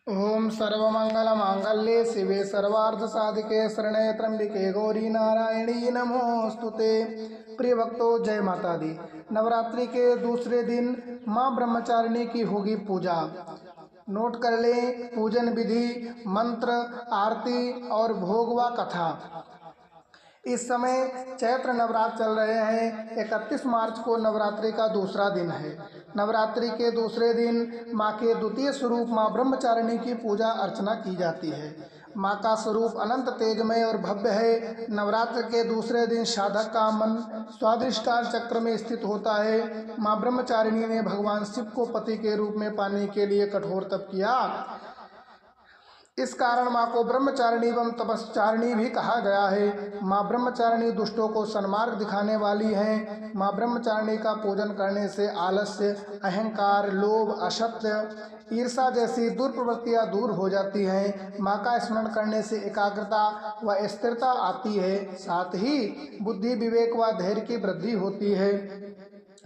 ओम सर्वमंगलमांगल्ये शिवे सर्वार्थसाधिके शरण्ये त्र्यंबिके गौरी नारायणी नमोस्तुते। प्रिय भक्तों, जय माता दी। नवरात्रि के दूसरे दिन माँ ब्रह्मचारिणी की होगी पूजा। नोट कर लें पूजन विधि, मंत्र, आरती और भोग व कथा। इस समय चैत्र नवरात्र चल रहे हैं। 31 मार्च को नवरात्रि का दूसरा दिन है। नवरात्रि के दूसरे दिन माँ के द्वितीय स्वरूप माँ ब्रह्मचारिणी की पूजा अर्चना की जाती है। माँ का स्वरूप अनंत तेजमय और भव्य है। नवरात्र के दूसरे दिन साधक का मन स्वाधिष्ठान चक्र में स्थित होता है। माँ ब्रह्मचारिणी ने भगवान शिव को पति के रूप में पाने के लिए कठोर तप किया। इस कारण माँ को ब्रह्मचारिणी एवं तपस्चारिणी भी कहा गया है। माँ ब्रह्मचारिणी दुष्टों को सन्मार्ग दिखाने वाली हैं। माँ ब्रह्मचारिणी का पूजन करने से आलस्य, अहंकार, लोभ, असत्य, ईर्षा जैसी दुर्प्रवृत्तियाँ दूर हो जाती हैं। माँ का स्मरण करने से एकाग्रता व स्थिरता आती है। साथ ही बुद्धि, विवेक व धैर्य की वृद्धि होती है।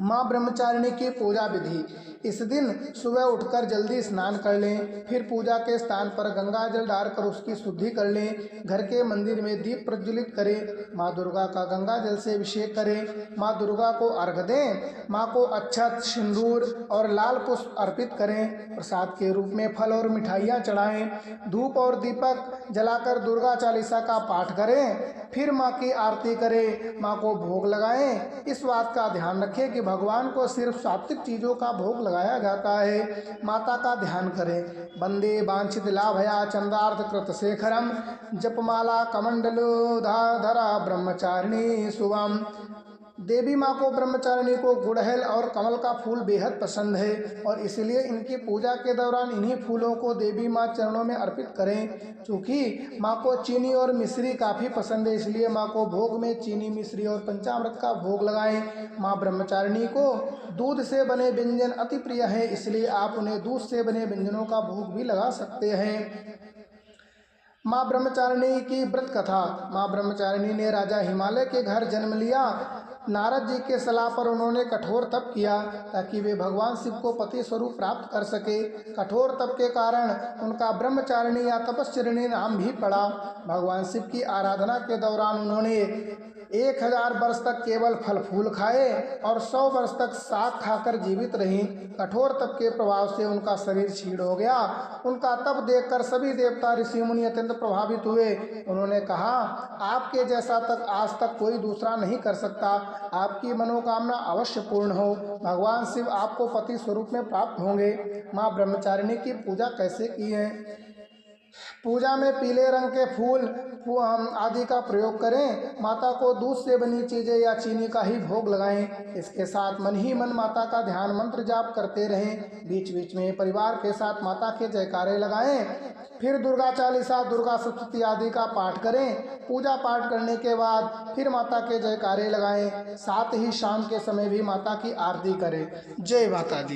माँ ब्रह्मचारिणी की पूजा विधि। इस दिन सुबह उठकर जल्दी स्नान कर लें, फिर पूजा के स्थान पर गंगा जल डालकर उसकी शुद्धि कर लें। घर के मंदिर में दीप प्रज्वलित करें। माँ दुर्गा का गंगा जल से अभिषेक करें। माँ दुर्गा को अर्घ दें। माँ को अक्षत, सिंदूर और लाल पुष्प अर्पित करें। प्रसाद के रूप में फल और मिठाइयाँ चढ़ाएं। धूप और दीपक जलाकर दुर्गा चालीसा का पाठ करें। फिर माँ की आरती करें। माँ को भोग लगाएं। इस बात का ध्यान रखें कि भगवान को सिर्फ सात्विक चीज़ों का भोग लगाया जाता है। माता का ध्यान करें। वंदे वांछित लाभया चंदार्थ कृत शेखरम जपमाला कमंडलोधाधरा ब्रह्मचारिणी शुभम। देवी माँ को ब्रह्मचारिणी को गुड़हल और कमल का फूल बेहद पसंद है और इसलिए इनकी पूजा के दौरान इन्हीं फूलों को देवी माँ चरणों में अर्पित करें। चूँकि माँ को चीनी और मिश्री काफ़ी पसंद है, इसलिए माँ को भोग में चीनी, मिश्री और पंचामृत का भोग लगाएं। माँ ब्रह्मचारिणी को दूध से बने व्यंजन अति प्रिय है, इसलिए आप उन्हें दूध से बने व्यंजनों का भोग भी लगा सकते हैं। माँ ब्रह्मचारिणी की व्रत कथा। माँ ब्रह्मचारिणी ने राजा हिमालय के घर जन्म लिया। नारद जी के सलाह पर उन्होंने कठोर तप किया ताकि वे भगवान शिव को पति स्वरूप प्राप्त कर सके। कठोर तप के कारण उनका ब्रह्मचारिणी या तपस्विनी नाम भी पड़ा। भगवान शिव की आराधना के दौरान उन्होंने 1000 वर्ष तक केवल फल फूल खाए और 100 वर्ष तक साग खाकर जीवित रहीं। कठोर तप के प्रभाव से उनका शरीर क्षीण हो गया। उनका तप देखकर सभी देवता, ऋषि मुनि अत्यंत प्रभावित हुए। उन्होंने कहा, आपके जैसा तक आज तक कोई दूसरा नहीं कर सकता। आपकी मनोकामना अवश्य पूर्ण हो। भगवान शिव आपको पति स्वरूप में प्राप्त होंगे। माँ ब्रह्मचारिणी की पूजा कैसे की है? पूजा में पीले रंग के फूल आदि का प्रयोग करें। माता को दूध से बनी चीजें या चीनी का ही भोग लगाएं। इसके साथ मन ही मन माता का ध्यान मंत्र जाप करते रहें। बीच बीच में परिवार के साथ माता के जयकारे लगाएं। फिर दुर्गा चालीसा, दुर्गा सप्तशती आदि का पाठ करें। पूजा पाठ करने के बाद फिर माता के जयकारे लगाएं। साथ ही शाम के समय भी माता की आरती करें। जय माता दी।